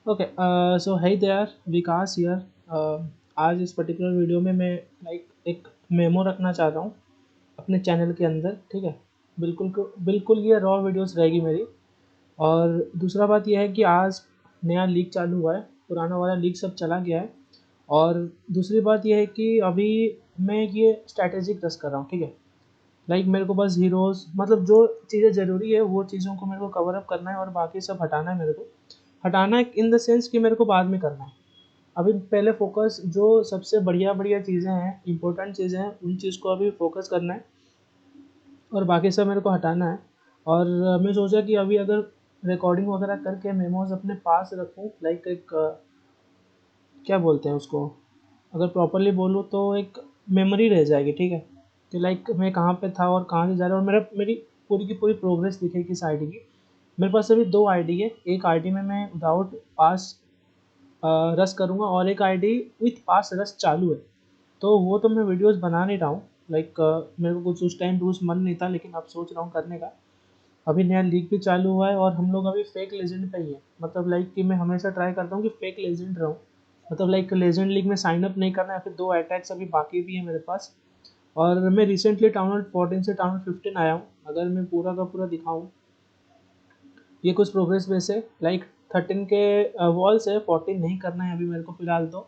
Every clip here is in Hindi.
ओके, सो है देयर विकास हियर। आज इस पर्टिकुलर वीडियो में मैं एक मेमो रखना चाह रहा हूँ अपने चैनल के अंदर। ठीक है, बिल्कुल ये रॉ वीडियोस रहेगी मेरी। और दूसरा बात यह है कि आज नया लीग चालू हुआ है, पुराना वाला लीग सब चला गया है। और दूसरी बात यह है कि अभी मैं ये स्ट्रैटेजिक रस कर रहा हूँ। ठीक है, मेरे को बस हीरोज़ मतलब जो चीज़ें ज़रूरी है वो चीज़ों को मेरे को कवर अप करना है और बाकी सब हटाना है। मेरे को हटाना है इन द सेंस कि मेरे को बाद में करना है। अभी पहले फ़ोकस जो सबसे बढ़िया चीज़ें हैं, इम्पोर्टेंट चीज़ें हैं, उन चीज़ को अभी फ़ोकस करना है और बाकी सब मेरे को हटाना है। और मैं सोचा कि अभी अगर रिकॉर्डिंग वगैरह करके मेमोज़ अपने पास रखूँ, एक क्या बोलते हैं उसको, अगर प्रॉपर्ली बोलूँ तो एक मेमोरी रह जाएगी। ठीक है, कि मैं कहाँ पे था और कहाँ से जा रहा हूँ, और मेरी पूरी की पूरी प्रोग्रेस दिखेगी किस आईडी की। मेरे पास अभी 2 आईडी है। एक आईडी में मैं विदाउट पास रस करूँगा और एक आईडी विथ पास रस चालू है। तो वो तो मैं वीडियोस बना नहीं रहा हूँ। मेरे को कुछ उस टाइम रूल्स मन नहीं था, लेकिन अब सोच रहा हूँ करने का। अभी नया लीग भी चालू हुआ है और हम लोग अभी फेक लेजेंड पे ही है। मतलब कि मैं हमेशा ट्राई करता हूँ कि फेक लेजेंड रहूँ। मतलब लेजेंड लीग में साइन अप नहीं करना है। फिर 2 अटैक्स अभी बाकी भी है मेरे पास। और मैं रिसेंटली टाउन हॉल 14 से टाउन हॉल 15 आया हूँ। अगर मैं पूरा का पूरा दिखाऊँ, ये कुछ प्रोग्रेस बेस है। 13 के वॉल्स है, 14 नहीं करना है अभी मेरे को फ़िलहाल। तो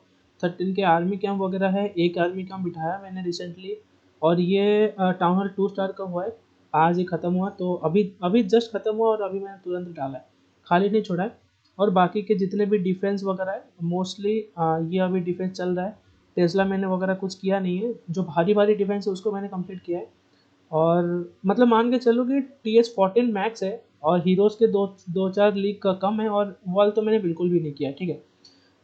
13 के आर्मी कैंप वगैरह है। एक आर्मी कैंप बिठाया मैंने रिसेंटली, और ये टाउन हॉल 2 स्टार का हुआ है। आज ही ख़त्म हुआ, तो अभी अभी जस्ट ख़त्म हुआ और अभी मैंने तुरंत डाला है, खाली नहीं छोड़ा है। और बाकी के जितने भी डिफेंस वगैरह है मोस्टली ये अभी डिफेंस चल रहा है। टेस्ला मैंने वगैरह कुछ किया नहीं है। जो भारी डिफेंस है उसको मैंने कंप्लीट किया है। और मतलब मान के चलो कि TS14 मैक्स है और हीरोज़ के दो चार लीग का कम है, और वॉल तो मैंने बिल्कुल भी नहीं किया है। ठीक है,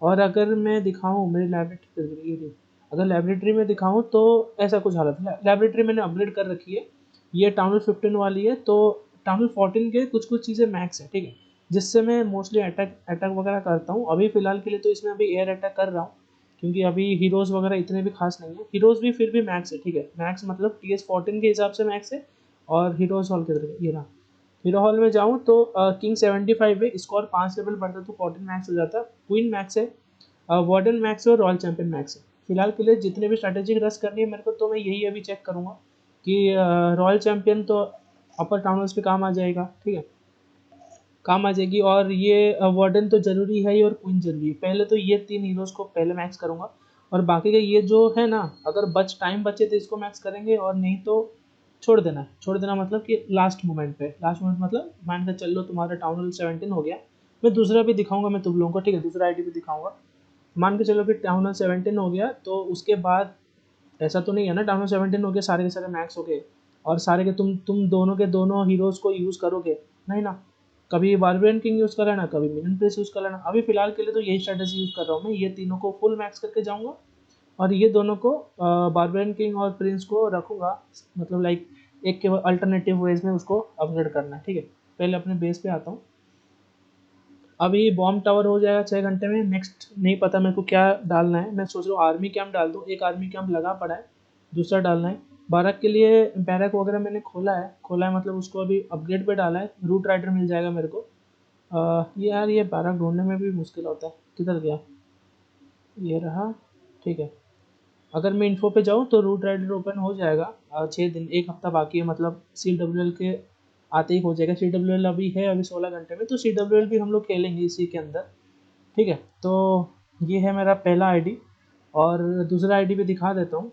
और अगर मैं दिखाऊँ मेरी लाइब्रेरी, अगर लाइब्रेरी में दिखाऊँ तो ऐसा कुछ हालत है। लाइब्रेरी मैंने अपग्रेड कर रखी है। ये टाउन हॉल 15 वाली है, तो टाउन हॉल 14 के कुछ चीज़ें मैक्स है। ठीक है, जिससे मैं मोस्टली अटैक वगैरह करता हूँ। अभी फ़िलहाल के लिए तो इसमें अभी एयर अटैक कर रहा हूँ, क्योंकि अभी हीरोज़ वगैरह इतने भी खास नहीं है। हीरोज़ भी फिर भी मैक्स है। ठीक है, मैक्स मतलब TS14 के हिसाब से मैक्स है। और हीरोज़ हॉल किधर ये रहा। हीरो हॉल में जाऊँ तो किंग 75 है, स्कोर 5 लेवल बढ़ता तो 14 मैक्स हो जाता। क्वीन मैक्स है, वार्डन मैक्स है और रॉयल चैंपियन मैक्स है। फिलहाल के लिए जितने भी स्ट्रैटेजिक रश करनी है मेरे को, तो मैं यही अभी चेक करूँगा कि रॉयल चैंपियन तो अपर टाउनर्स पे काम आ जाएगा। ठीक है, काम आ जाएगी। और ये वार्डन तो ज़रूरी है ही, और क्वीन ज़रूरी है। पहले तो ये 3 हीरोज़ को पहले मैक्स करूँगा, और बाकी के ये जो है ना, अगर टाइम बचे तो इसको मैक्स करेंगे, और नहीं तो छोड़ देना मतलब कि लास्ट मोमेंट मतलब मान के चल लो तुम्हारा टाउन हॉल 17 हो गया। मैं दूसरा भी दिखाऊंगा मैं तुम लोगों को। ठीक है, दूसरा आईडी भी दिखाऊंगा। मान के चलो कि टाउन हॉल 17 हो गया, तो उसके बाद ऐसा तो नहीं है ना, टाउन हॉल 17 हो गया सारे के सारे मैक्स हो गए और सारे के तुम दोनों के दोनों हीरोज़ को यूज़ करोगे नहीं ना। कभी बारबेरियन किंग यूज़ कर लेना, कभी मिनियन प्रिंस यूज़ कर लेना। अभी फ़िलहाल के लिए तो यही स्ट्रैटेजी यूज़ कर रहा हूँ मैं। ये तीनों को फुल मैक्स करके जाऊँगा, और ये दोनों को बारबेरियन किंग और प्रिंस को रखूँगा। मतलब एक के अल्टरनेटिव वेज में उसको अपग्रेड करना है। ठीक है, पहले अपने बेस पे आता हूँ। अभी बॉम्ब टावर हो जाएगा 6 घंटे में। नेक्स्ट नहीं पता मेरे को क्या डालना है। मैं सोच रहा हूँ आर्मी कैंप डाल दूँ। एक आर्मी कैंप लगा पड़ा है, दूसरा डालना है। बैरक के लिए बैरक वगैरह मैंने खोला है मतलब उसको अभी अपग्रेड पे डाला है। रूट राइडर मिल जाएगा मेरे को। ये यार ये बैरक ढूंढने में भी मुश्किल होता है। किधर गया, ये रहा। ठीक है, अगर मैं इन्फो पे जाऊँ तो रूट राइडर ओपन हो जाएगा। 6 दिन, एक हफ्ता बाकी है। मतलब CWL के आते ही हो जाएगा। CWL अभी है, अभी 16 घंटे में, तो CWL भी हम लोग खेलेंगे इसी के अंदर। ठीक है, तो ये है मेरा पहला आईडी, और दूसरा आईडी भी दिखा देता हूँ।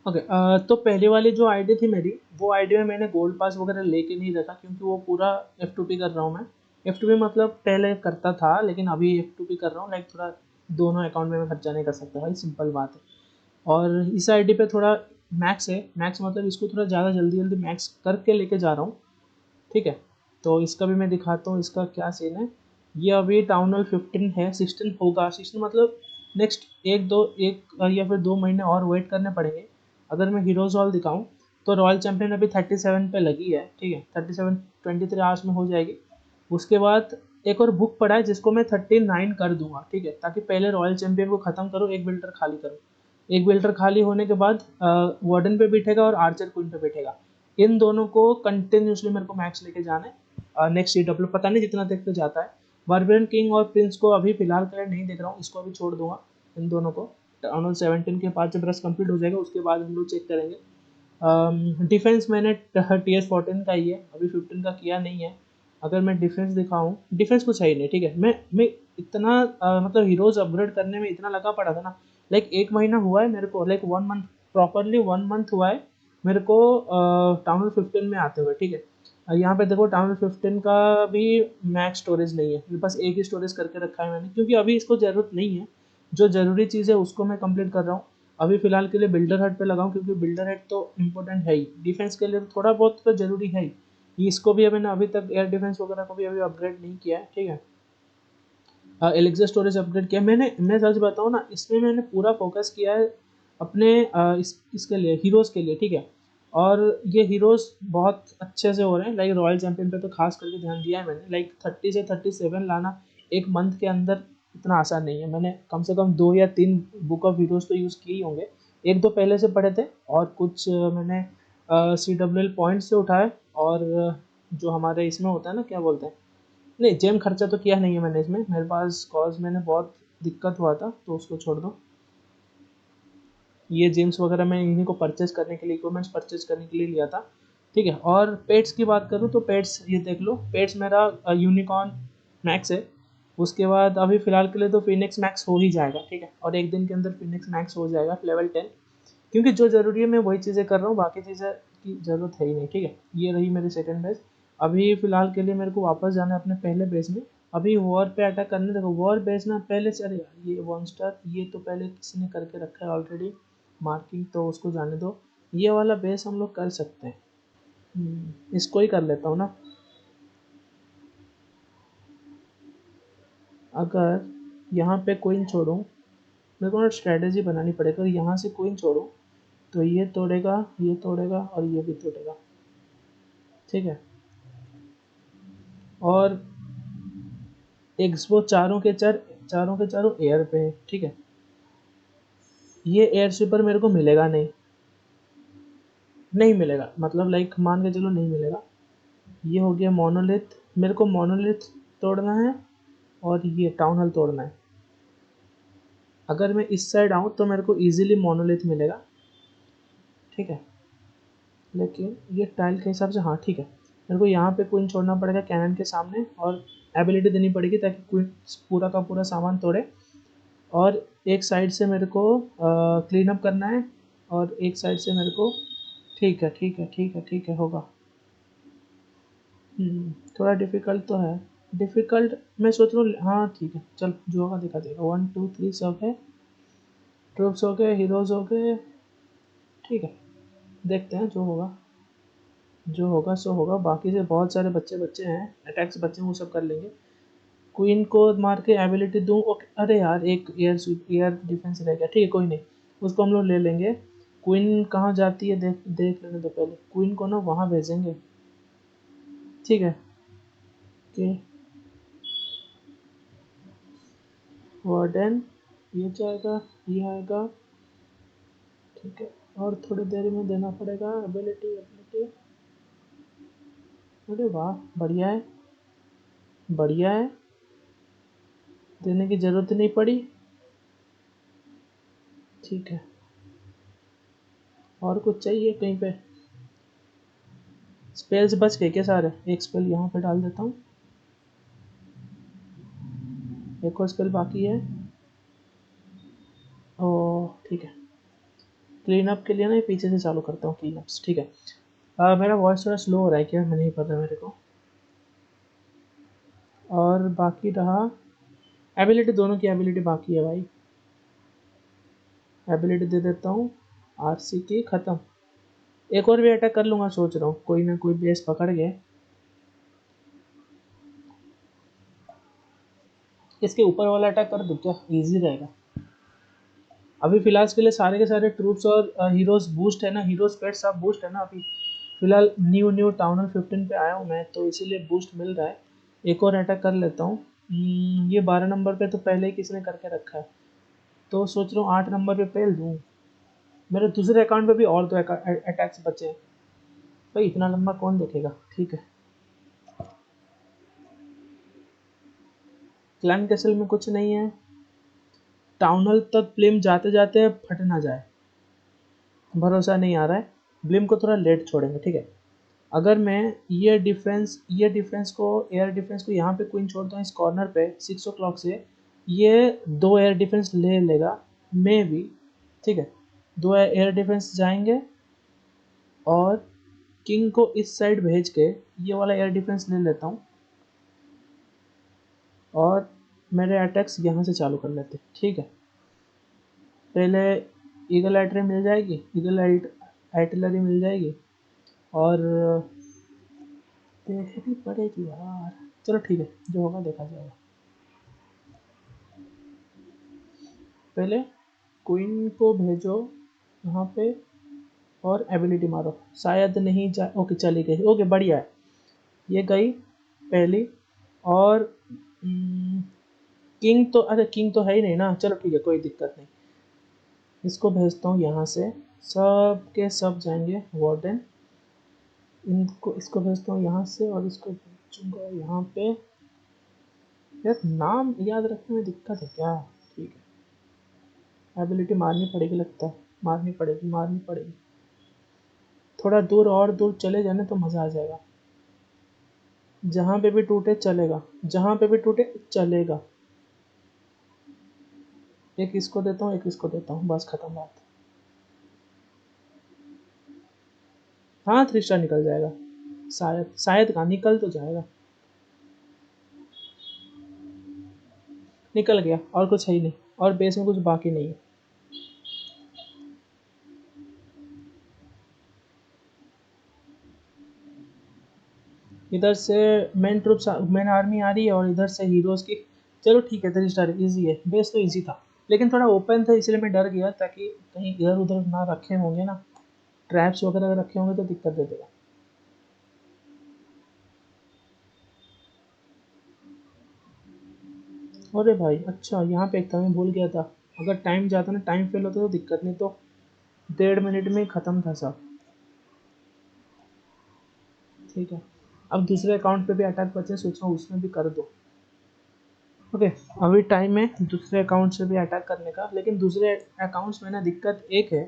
ओके, तो पहली वाली जो आईडी थी मेरी, वो आईडी में मैंने गोल्ड पास वगैरह लेके नहीं रखा, क्योंकि वो पूरा F2P कर रहा हूँ मैं। F2P मतलब पहले करता था, लेकिन अभी F2P कर रहा हूँ। थोड़ा दोनों अकाउंट में मैं खर्चा नहीं कर सकता भाई, सिंपल बात है। और इस आईडी पे थोड़ा मैक्स है। मैक्स मतलब इसको थोड़ा ज़्यादा जल्दी मैक्स करके लेके जा रहा हूँ। ठीक है, तो इसका भी मैं दिखाता हूँ इसका क्या सीन है। ये अभी टाउन हॉल 15 है, 16 होगा। 16 मतलब नेक्स्ट एक या फिर 2 महीने और वेट करने पड़ेंगे। अगर मैं हीरोज़ हॉल दिखाऊँ तो रॉयल चैंपियन अभी 37 पे लगी है। ठीक है, 37 23 आवर्स में हो जाएगी। उसके बाद एक और बुक पड़ा है जिसको मैं 39 कर दूंगा। ठीक है, ताकि पहले रॉयल चैंपियन को ख़त्म करो, एक बिल्डर खाली करो। एक बिल्डर खाली होने के बाद वार्डन पे बैठेगा और आर्चर क्वीन पे बैठेगा। इन दोनों को कंटिन्यूसली मेरे को मैक्स लेके जाना है। नेक्स्ट CW पता नहीं जितना तक तो जाता है। बारबेरियन किंग और प्रिंस को अभी फिलहाल के लिए नहीं देख रहा हूँ, इसको अभी छोड़ दूंगा इन दोनों को। टाउन हॉल 17 के बाद जब रस कंप्लीट हो जाएगा उसके बाद हम लोग चेक करेंगे। डिफेंस मैंने TS14 का ही है, अभी 15 का किया नहीं है। अगर मैं डिफेंस दिखाऊं, डिफेंस कुछ है ही नहीं, ठीक है। मैं इतना मतलब हीरोज अपग्रेड करने में इतना लगा पड़ा था ना, लाइक 1 महीना हुआ है मेरे को, लाइक 1 मंथ, प्रॉपरली 1 मंथ हुआ है मेरे को टाउन हॉल 15 में आते हुए, ठीक है। यहाँ पे देखो टाउन 15 का भी मैक्स स्टोरेज नहीं है, मेरे पास एक ही स्टोरेज करके रखा है मैंने, क्योंकि अभी इसको ज़रूरत नहीं है। जो ज़रूरी चीज़ है उसको मैं कंप्लीट कर रहा हूँ अभी फ़िलहाल के लिए। बिल्डर हट पे लगाऊँ, क्योंकि बिल्डर हट तो इम्पोर्टेंट है ही, डिफेंस के लिए तो थोड़ा बहुत तो ज़रूरी है ही। इसको भी मैंने अभी तक एयर डिफेंस वगैरह को भी अभी अपग्रेड नहीं किया है, ठीक है। एलेक्सा स्टोरेज अपग्रेड किया मैं सच बताऊँ ना, इसमें मैंने पूरा फोकस किया है अपने इसके लिए, हीरोज़ के लिए, ठीक है। और ये हीरोज़ बहुत अच्छे से हो रहे हैं, लाइक रॉयल चैंपियन पे तो खास करके ध्यान दिया है मैंने। लाइक 30 से 37 लाना 1 मंथ के अंदर इतना आसान नहीं है। मैंने कम से कम 2 या 3 बुक ऑफ हीरोज़ तो यूज़ किए ही होंगे, 1-2 पहले से पढ़े थे और कुछ मैंने CWL पॉइंट से उठाए, और जो हमारे इसमें होता है ना, क्या बोलते हैं, नहीं जेम खर्चा तो किया नहीं है मैंने इसमें, मेरे पास कॉज मैंने बहुत दिक्कत हुआ था तो उसको छोड़ दो। ये जेम्स वगैरह मैं इन्हीं को परचेज करने के लिए, इक्विपमेंट्स परचेज करने के लिए लिया था, ठीक है। और पेट्स की बात करूँ तो पेट्स ये देख लो, पेट्स मेरा यूनिकॉर्न मैक्स है। उसके बाद अभी फ़िलहाल के लिए तो फिनिक्स मैक्स हो ही जाएगा, ठीक है। और एक दिन के अंदर फिनिक्स मैक्स हो जाएगा लेवल 10, क्योंकि जो ज़रूरी है मैं वही चीज़ें कर रहा हूँ, बाकी चीज़ें की ज़रूरत है ही नहीं, ठीक है। ये रही मेरी सेकंड बेस। अभी फ़िलहाल के लिए मेरे को वापस जाना है अपने पहले बेस में। अभी वॉर पे अटैक करने, देखो वॉर बेस ना पहले से, अरे यार ये 1 स्टार ये तो पहले किसी ने करके रखा है ऑलरेडी मार्किंग, तो उसको जाने दो। ये वाला बेस हम लोग कर सकते हैं। इसको ही कर लेता हूँ ना। अगर यहाँ पे क्वीन छोड़ूँ, मेरे को ना स्ट्रैटेजी बनानी पड़ेगा। अगर यहाँ से क्वीन छोड़ूँ तो ये तोड़ेगा और ये भी तोड़ेगा, ठीक है। और एक वो चारों के चारों एयर पे है, ठीक है। ये एयर स्वीपर मेरे को मिलेगा नहीं, नहीं मिलेगा, मतलब लाइक मान के चलो नहीं मिलेगा। ये हो गया मोनोलिथ, मेरे को मोनोलिथ तोड़ना है और ये टाउन हॉल तोड़ना है। अगर मैं इस साइड आऊँ तो मेरे को इजीली मोनोलिथ मिलेगा, ठीक है। लेकिन ये टाइल के हिसाब से, हाँ ठीक है, मेरे को यहाँ पे क्वीन छोड़ना पड़ेगा कैनन के सामने, और एबिलिटी देनी पड़ेगी ताकि क्वीन पूरा का पूरा सामान तोड़े। और एक साइड से मेरे को क्लीन अप करना है, और एक साइड से मेरे को, ठीक है ठीक है ठीक है ठीक है होगा। थोड़ा डिफ़िकल्ट तो है, डिफ़िकल्ट मैं सोच रहा हूँ, हाँ ठीक है चल जो होगा देखा जाएगा। 1 2 3 सब है, ट्रूप्स हो गए, हीरोज़ हो गए, ठीक है। देखते हैं जो होगा, जो होगा सो होगा। बाकी से बहुत सारे बच्चे बच्चे हैं, अटैक्स बच्चे हैं, वो सब कर लेंगे। क्वीन को मार के एबिलिटी दूँ, ओके। अरे यार एक एयर डिफेंस रह गया, ठीक है कोई नहीं, उसको हम लोग ले लेंगे। क्वीन कहाँ जाती है देख देख लेने दो पहले। क्वीन को ना वहाँ भेजेंगे, ठीक है कि वार्डन ये जाएगा, ये आएगा, ठीक है। और थोड़ी देर में देना पड़ेगा एबिलिटी एबिलिटी। अरे वाह बढ़िया है, बढ़िया है, देने की ज़रूरत नहीं पड़ी, ठीक है। और कुछ चाहिए कहीं पे? स्पेल्स बच गए क्या सारे? एक स्पेल यहाँ पे डाल देता हूँ, एक और स्पेल बाकी है। ओ ठीक है, क्लीन अप के लिए ना ये पीछे से चालू करता हूँ क्लीन अप्स, ठीक है। मेरा वॉइस थोड़ा स्लो हो रहा है क्या, मैं नहीं पता मेरे को। और बाकी रहा एबिलिटी, दोनों की एबिलिटी बाकी है भाई। एबिलिटी दे देता हूँ, आरसी की ख़त्म। एक और भी अटैक कर लूँगा सोच रहा हूँ, कोई ना कोई बेस पकड़ गए। इसके ऊपर वाला अटैक कर दूँ क्या, ईजी रहेगा। अभी फिलहाल के लिए सारे के सारे ट्रूप्स और हीरोज़ बूस्ट है ना, हीरोज़ पेट सब बूस्ट है ना। अभी फिलहाल न्यू टाउन हॉल 15 पे आया हूँ मैं, तो इसीलिए बूस्ट मिल रहा है। एक और अटैक कर लेता हूँ। ये 12 नंबर पे तो पहले ही किसी ने करके रखा है, तो सोच रहा हूँ 8 नंबर पे पहल दूँ। मेरे दूसरे अकाउंट पे भी और 2 अटैक्स बचे हैं, भाई इतना लंबा कौन देखेगा, ठीक है। क्लैन कैसल में कुछ नहीं है, टाउन हॉल तक ब्लिम जाते जाते फट ना जाए, भरोसा नहीं आ रहा है। ब्लिम को थोड़ा लेट छोड़ेंगे, ठीक है। अगर मैं ये डिफरेंस को, एयर डिफरेंस को यहाँ पे क्वीन छोड़ता हूँ इस कॉर्नर पे 6 o'clock से, ये 2 एयर डिफरेंस ले लेगा मे भी, ठीक है। 2 एयर डिफरेंस जाएंगे और किंग को इस साइड भेज के ये वाला एयर डिफरेंस ले लेता हूँ और मेरे अटैक्स यहाँ से चालू कर लेते, ठीक है। पहले ईगल आर्टरी मिल जाएगी, ईगल आर्टिलरी मिल जाएगी और देखनी पड़ेगी यार। चलो ठीक है, जो होगा देखा जाएगा। पहले क्वीन को भेजो यहाँ पे और एबिलिटी मारो, शायद नहीं जा, ओके चली गई, ओके बढ़िया है, ये गई पहली। और किंग तो, अरे किंग तो है ही नहीं ना, चलो ठीक है कोई दिक्कत नहीं। इसको भेजता हूँ यहाँ से, सब के सब जाएंगे वार्डन, इनको इसको भेजता हूँ यहाँ से और इसको भेजूँगा यहाँ पे। यार नाम याद रखने में दिक्कत है क्या, ठीक है। एबिलिटी मारनी पड़ेगी लगता है, मारनी पड़ेगी। थोड़ा दूर और दूर चले जाने तो मज़ा आ जाएगा, जहाँ पे भी टूटे चलेगा, जहाँ पे भी टूटे चलेगा। एक इसको देता हूँ, एक इसको देता हूँ, बस खत्म बात। हाँ 3 स्टार निकल जाएगा, शायद का निकल तो जाएगा, निकल गया। और कुछ है ही नहीं, और बेस में कुछ बाकी नहीं है। इधर से मेन आर्मी आ रही है और इधर से हीरोज की। चलो ठीक है 3 स्टार इजी है, बेस तो इजी था लेकिन थोड़ा ओपन था इसलिए मैं डर गया, ताकि कहीं इधर उधर ना रखे होंगे ना, ट्रैप्स वगैरह अगर रखे होंगे तो दिक्कत दे देगा। अरे भाई अच्छा, यहाँ पे एक था, मैं भूल गया था। अगर टाइम जाता ना, टाइम फेल होता तो दिक्कत, नहीं तो 1.5 मिनट में ही ख़त्म था सब, ठीक है। अब दूसरे अकाउंट पे भी अटैक बचे, सोच रहा हूँ उसमें भी कर दो। ओके, अभी टाइम है दूसरे अकाउंट से भी अटैक करने का, लेकिन दूसरे अकाउंट्स में ना दिक्कत एक है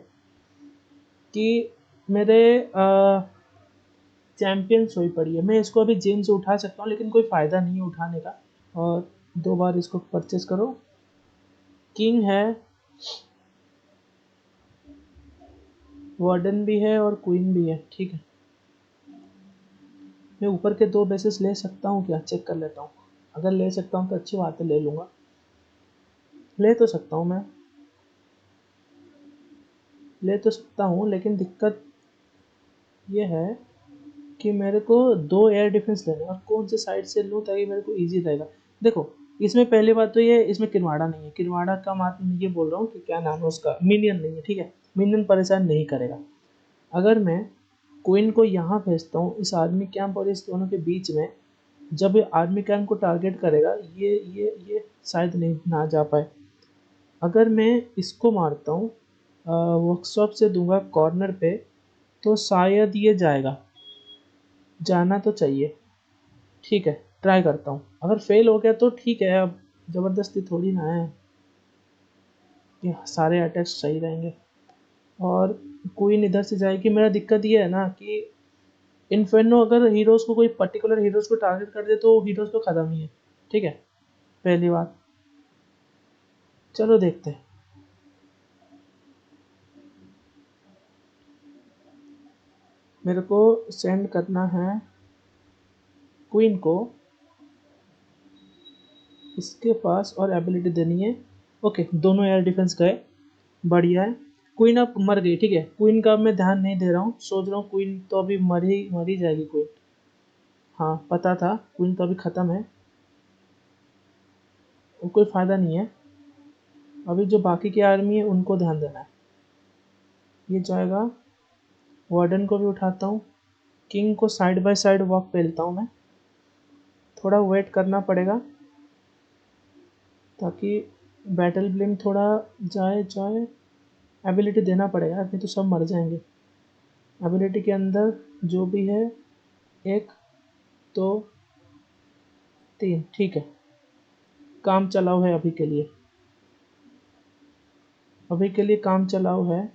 कि मेरे चैम्पियन सोई पड़ी है। मैं इसको अभी जेम से उठा सकता हूँ लेकिन कोई फ़ायदा नहीं है उठाने का। और 2 बार इसको परचेस करो, किंग है, वार्डन भी है और क्वीन भी है, ठीक है। मैं ऊपर के 2 बेसेस ले सकता हूँ क्या, चेक कर लेता हूँ। अगर ले सकता हूँ तो अच्छी बात है, ले लूँगा, ले तो सकता हूँ मैं, ले तो सकता हूँ, लेकिन दिक्कत ये है कि मेरे को 2 एयर डिफेंस लेने हैं और कौन से साइड से लूँ ताकि मेरे को ईजी रहेगा। देखो इसमें पहली बात तो ये, इसमें किरवाड़ा नहीं है, किरवाड़ा का मतलब ये बोल रहा हूँ कि क्या नाम है उसका, मिनियन नहीं है, ठीक है। मिनियन परेशान नहीं करेगा। अगर मैं क्वीन को यहाँ भेजता हूँ इस आर्मी कैंप और इस दोनों के बीच में, जब ये आर्मी कैंप को टारगेट करेगा ये शायद नहीं ना जा पाए। अगर मैं इसको मारता हूँ, वर्कशॉप से दूंगा कॉर्नर पे, तो शायद ये जाएगा, जाना तो चाहिए, ठीक है। ट्राई करता हूँ, अगर फेल हो गया तो ठीक है, अब ज़बरदस्ती थोड़ी ना है कि सारे अटैक्स सही रहेंगे। और क्वीन इधर से जाएगी। मेरा दिक्कत ये है ना कि इन्फेर्नो अगर हीरोज़ को, कोई पर्टिकुलर हीरोज़ को टारगेट कर दे तो हीरोज़ तो ख़त्म ही है, ठीक है, पहली बात। चलो देखते हैं। मेरे को सेंड करना है क्वीन को इसके पास और एबिलिटी देनी है। ओके दोनों एयर डिफेंस गए, बढ़िया है। क्वीन अब मर गई, ठीक है। क्वीन का अब मैं ध्यान नहीं दे रहा हूँ, सोच रहा हूँ क्वीन तो अभी मर ही जाएगी क्वीन। हाँ पता था क्वीन तो अभी ख़त्म है, कोई फ़ायदा नहीं है। अभी जो बाकी की आर्मी है उनको ध्यान देना है। ये जाएगा, वार्डन को भी उठाता हूँ, किंग को साइड बाय साइड वॉक पेलता हूँ मैं। थोड़ा वेट करना पड़ेगा ताकि बैटल ब्लेम थोड़ा जाए, एबिलिटी देना पड़ेगा नहीं तो सब मर जाएंगे। एबिलिटी के अंदर जो भी है, 1 2 3, ठीक है, काम चलाओ है अभी के लिए काम चलाओ है।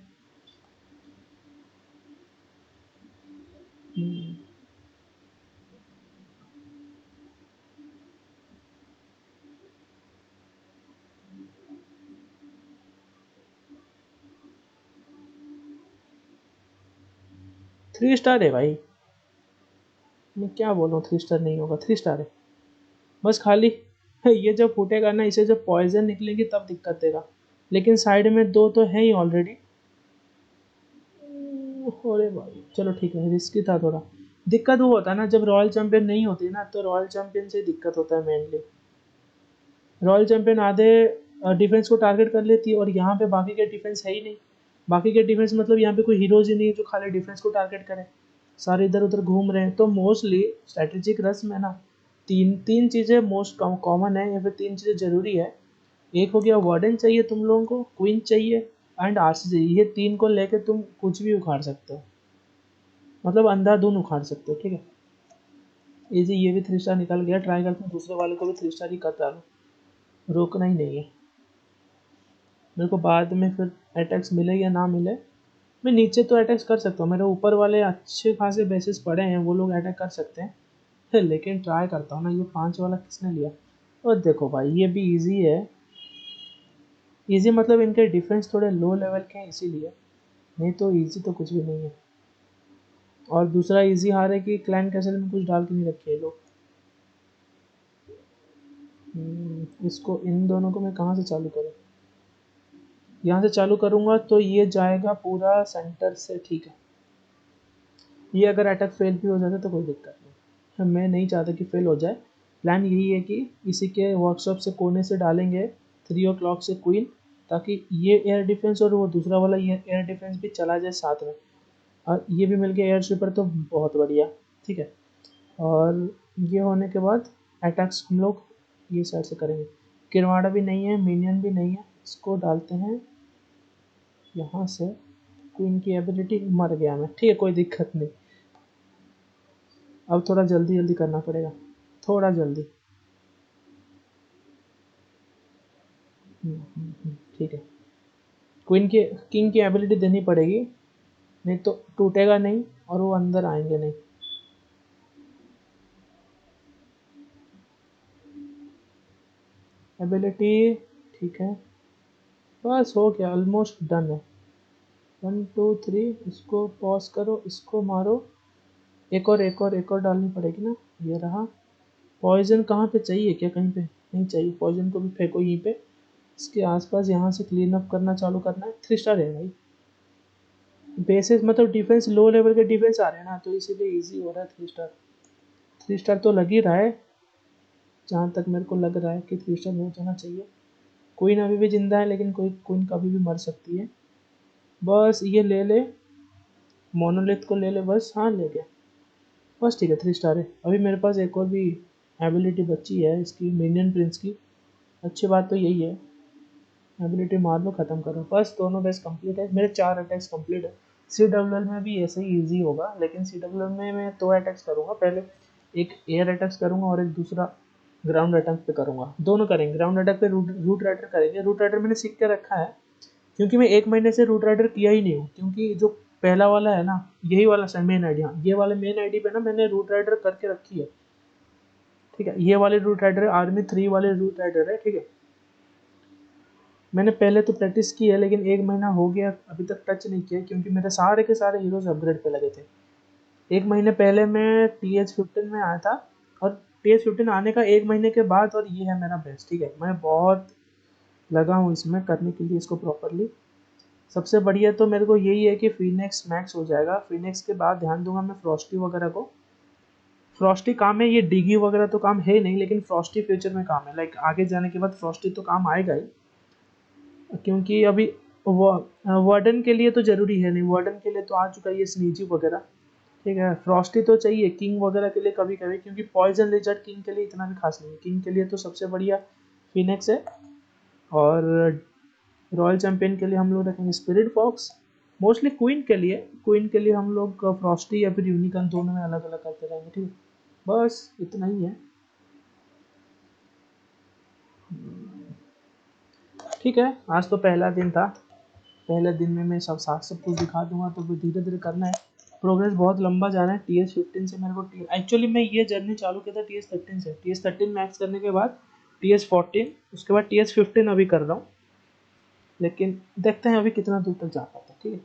3 स्टार है भाई, मैं क्या बोल रहा हूँ, 3 स्टार नहीं होगा, 3 स्टार है। बस खाली ये जब फूटेगा ना, इसे जब पॉइजन निकलेंगे तब दिक्कत देगा, लेकिन साइड में 2 तो है ही ऑलरेडी। अरे भाई चलो ठीक है, रिस्की था थोड़ा। दिक्कत वो होता है ना जब रॉयल चैंपियन नहीं होती ना, तो रॉयल चैंपियन से दिक्कत होता है मेनली। रॉयल चैंपियन आधे डिफेंस को टारगेट कर लेती है, और यहाँ पे बाकी के डिफेंस है ही नहीं। बाकी के डिफेंस मतलब यहाँ पे कोई हीरोज ही नहीं है जो खाली डिफेंस को टारगेट करे, सारे इधर उधर घूम रहे हैं। तो मोस्टली स्ट्रेटेजिक रस में ना तीन तीन चीज़ें मोस्ट कॉमन है, या फिर 3 चीज़ें ज़रूरी है। एक हो गया वार्डन चाहिए तुम लोगों को, क्वीन चाहिए एंड आरसी चाहिए। ये 3 को लेके तुम कुछ भी उखाड़ सकते हो, मतलब अंधाधुन उखाड़ सकते हो, ठीक है। इजी, ये भी 3 स्टार निकल गया। ट्राई करते हैं दूसरे वाले को भी 3 स्टार ही कर डालो, रोकना ही नहीं है मेरे को। बाद में फिर अटैक्स मिले या ना मिले, मैं नीचे तो अटैक्स कर सकता हूँ, मेरे ऊपर वाले अच्छे खासे बेसिस पड़े हैं, वो लोग अटैक कर सकते हैं। लेकिन ट्राई करता हूँ ना। ये 5 वाला किसने लिया? और देखो भाई ये भी इजी है। इजी मतलब इनके डिफेंस थोड़े लो लेवल के हैं इसीलिए, नहीं तो इजी तो कुछ भी नहीं है। और दूसरा इजी हार है कि क्लैन कैसल में कुछ डाल के नहीं रखे लोग। इसको, इन दोनों को मैं कहाँ से चालू करूँ? यहाँ से चालू करूँगा तो ये जाएगा पूरा सेंटर से, ठीक है। ये अगर अटैक फेल भी हो जाता तो कोई दिक्कत नहीं, मैं नहीं चाहता कि फेल हो जाए। प्लान यही है कि इसी के वर्कशॉप से कोने से डालेंगे 3 o'clock से क्वीन, ताकि ये एयर डिफेंस और वो दूसरा वाला ये एयर डिफेंस भी चला जाए साथ में, और ये भी मिल गया एयर स्वीपर, तो बहुत बढ़िया, ठीक है। और ये होने के बाद अटैक्स हम लोग ये साइड से करेंगे। किरवाड़ा भी नहीं है, मिनियन भी नहीं है, इसको डालते हैं यहाँ से। क्वीन की एबिलिटी, मर गया मैं, ठीक है कोई दिक्कत नहीं। अब थोड़ा जल्दी जल्दी करना पड़ेगा, थोड़ा जल्दी। ठीक है। क्वीन की, किंग की एबिलिटी देनी पड़ेगी, नहीं तो टूटेगा नहीं और वो अंदर आएंगे नहीं। एबिलिटी ठीक है, बस हो गया, ऑलमोस्ट डन है। 1 2 3, इसको पॉज करो, इसको मारो। एक और डालनी पड़ेगी ना, ये रहा। पॉइजन कहाँ पे चाहिए क्या? कहीं पे नहीं चाहिए, पॉइजन को भी फेंको यहीं पे। इसके आसपास यहाँ से क्लीन अप करना चालू करना है। 3 स्टार है भाई। बेसिस मतलब डिफेंस, लो लेवल के डिफेंस आ रहे हैं ना, तो इसीलिए इजी हो रहा है। 3 स्टार, 3 स्टार तो लग ही रहा है, जहाँ तक मेरे को लग रहा है कि 3 स्टार हो जाना चाहिए। क्वीन अभी भी जिंदा है, लेकिन कोई क्वीन कभी भी मर सकती है। बस ये ले ले, मोनोलिथ को ले ले बस। हाँ ले गया, बस ठीक है। 3 स्टार है। अभी मेरे पास एक और भी एबिलिटी बची है इसकी, मिनियन प्रिंस की। अच्छी बात तो यही है, एबिलिटी मार लो, ख़त्म करो, बस दोनों बेस कंप्लीट है। मेरे 4 अटैक्स कंप्लीट है। CWL में भी ऐसे ही इजी होगा, लेकिन CWL में मैं 2 अटैक्स करूँगा पहले। एक एयर अटैक्स करूँगा और एक दूसरा ग्राउंड अटैक पे करूँगा। दोनों करेंगे। ग्राउंड अटैक पे रूट राइडर करेंगे। रूट राइडर मैंने सीख के रखा है, क्योंकि मैं 1 महीने से रूट राइडर किया ही नहीं हूँ। क्योंकि जो पहला वाला है ना, यही वाला मेन आईडी, हाँ ये वाले मेन आईडी पे ना मैंने रूट राइडर करके रखी है, ठीक है। ये वाले रूट राइडर है, आर्मी 3 वाले रूट राइडर है, ठीक है। मैंने पहले तो प्रैक्टिस की है, लेकिन 1 महीना हो गया अभी तक टच नहीं किया, क्योंकि मेरे सारे के सारे हीरोज अपग्रेड पे लगे थे। 1 महीने पहले मैं TH15 में आया था, और TH15 आने का 1 महीने के बाद, और ये है मेरा बेस्ट, ठीक है। मैं बहुत लगा हूँ इसमें करने के लिए इसको प्रॉपरली। सबसे बढ़िया तो मेरे को यही है कि फिनिक्स मैक्स हो जाएगा। फिनिक्स के बाद ध्यान दूंगा मैं फ्रॉस्टी वगैरह को। फ्रॉस्टी काम है, ये डिगी वगैरह तो काम है नहीं, लेकिन फ्रॉस्टी फ्यूचर में काम है। लाइक आगे जाने के बाद फ्रॉस्टी तो काम आएगा ही, क्योंकि अभी वार्डन के लिए तो ज़रूरी है नहीं, वार्डन के लिए तो आ चुका है ये स्नीजी वगैरह, ठीक है। फ्रॉस्टी तो चाहिए किंग वगैरह के लिए कभी कभी, क्योंकि पॉइजन लिजर्ड किंग के लिए इतना भी खास नहीं है। किंग के लिए तो सबसे बढ़िया फिनिक्स है। और रॉयल चैंपियन के लिए हम लोग रखेंगे स्पिरिट फॉक्स। मोस्टली क्वीन के लिए हम लोग फ्रॉस्टी या फिर यूनिकॉर्न, दोनों में अलग अलग करते रहेंगे, ठीक है। बस इतना ही है। ठीक है, आज तो पहला दिन था, पहले दिन में मैं सब कुछ दिखा दूंगा, तो धीरे धीरे करना है। प्रोग्रेस बहुत लंबा जाना है। TS15 से मेरे को एक्चुअली मैं ये जर्नी चालू किया था TS13 से। TS13 मैक्स करने के बाद TS14, उसके बाद TS15 अभी कर रहा हूँ, लेकिन देखते हैं अभी कितना दूर तक जा पाता है। ठीक है,